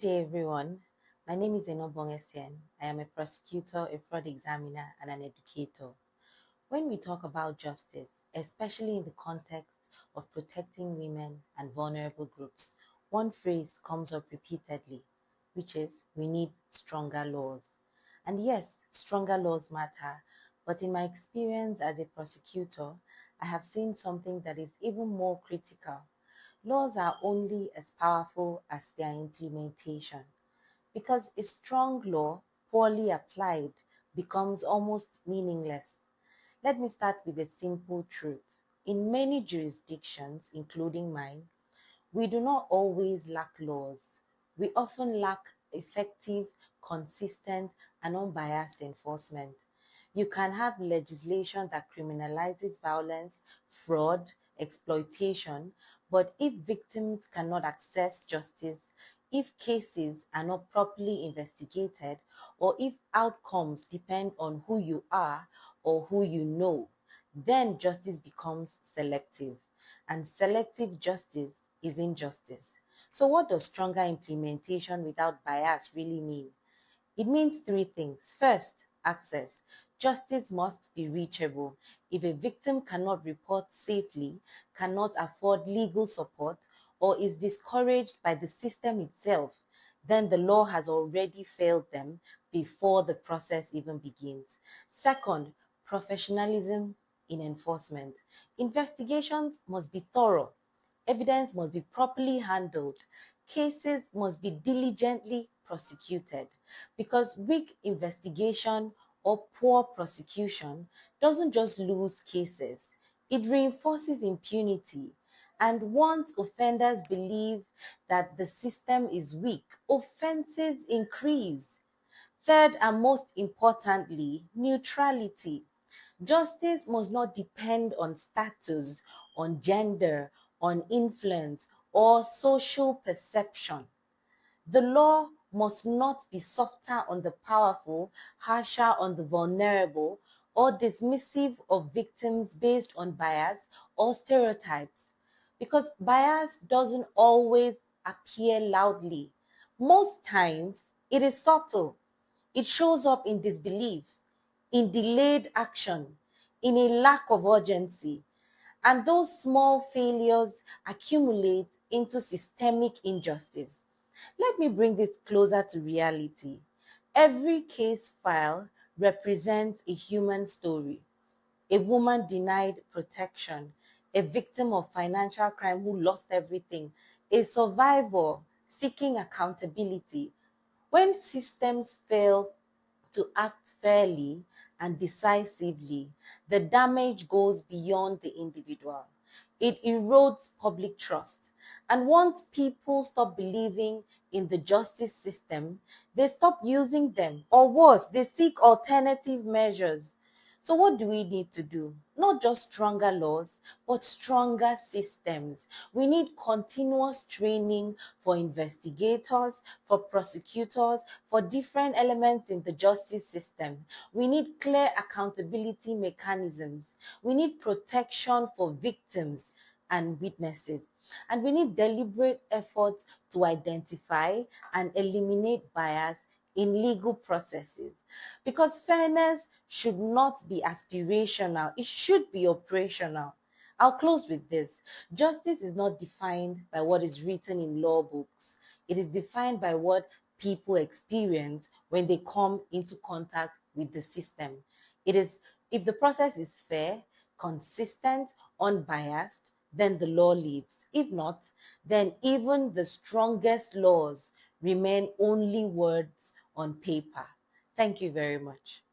day, everyone. My name is Enobong Essien. I am a prosecutor, a fraud examiner, and an educator. When we talk about justice, especially in the context of protecting women and vulnerable groups, one phrase comes up repeatedly, which is we need stronger laws. And yes, stronger laws matter, but in my experience as a prosecutor, I have seen something that is even more critical. Laws are only as powerful as their implementation, because a strong law, poorly applied, becomes almost meaningless. Let me start with a simple truth. In many jurisdictions, including mine, we do not always lack laws. We often lack effective, consistent, and unbiased enforcement. You can have legislation that criminalizes violence, fraud, exploitation, but if victims cannot access justice, if cases are not properly investigated, or if outcomes depend on who you are or who you know, then justice becomes selective. And selective justice is injustice. So, what does stronger implementation without bias really mean? It means three things. First, access. Justice must be reachable. If a victim cannot report safely, cannot afford legal support, or is discouraged by the system itself, then the law has already failed them before the process even begins. Second, professionalism in enforcement. Investigations must be thorough. Evidence must be properly handled. Cases must be diligently prosecuted, because weak investigation or poor prosecution doesn't just lose cases, it reinforces impunity. And once offenders believe that the system is weak, offenses increase. Third, and most importantly, neutrality. Justice must not depend on status, on gender, on influence, or social perception. The law must not be softer on the powerful, harsher on the vulnerable, or dismissive of victims based on bias or stereotypes. Because bias doesn't always appear loudly. Most times, it is subtle. It shows up in disbelief, in delayed action, in a lack of urgency. And those small failures accumulate into systemic injustice. Let me bring this closer to reality. Every case file represents a human story. A woman denied protection, a victim of financial crime who lost everything, a survivor seeking accountability. When systems fail to act fairly and decisively, the damage goes beyond the individual. It erodes public trust. And once people stop believing in the justice system, they stop using them. Or worse, they seek alternative measures. So, what do we need to do? Not just stronger laws, but stronger systems. We need continuous training for investigators, for prosecutors, for different elements in the justice system. We need clear accountability mechanisms. We need protection for victims and witnesses. And we need deliberate efforts to identify and eliminate bias in legal processes. Because fairness should not be aspirational, it should be operational. I'll close with this. Justice is not defined by what is written in law books. It is defined by what people experience when they come into contact with the system. It is, if the process is fair, consistent, unbiased, then the law lives. If not, then even the strongest laws remain only words on paper. Thank you very much.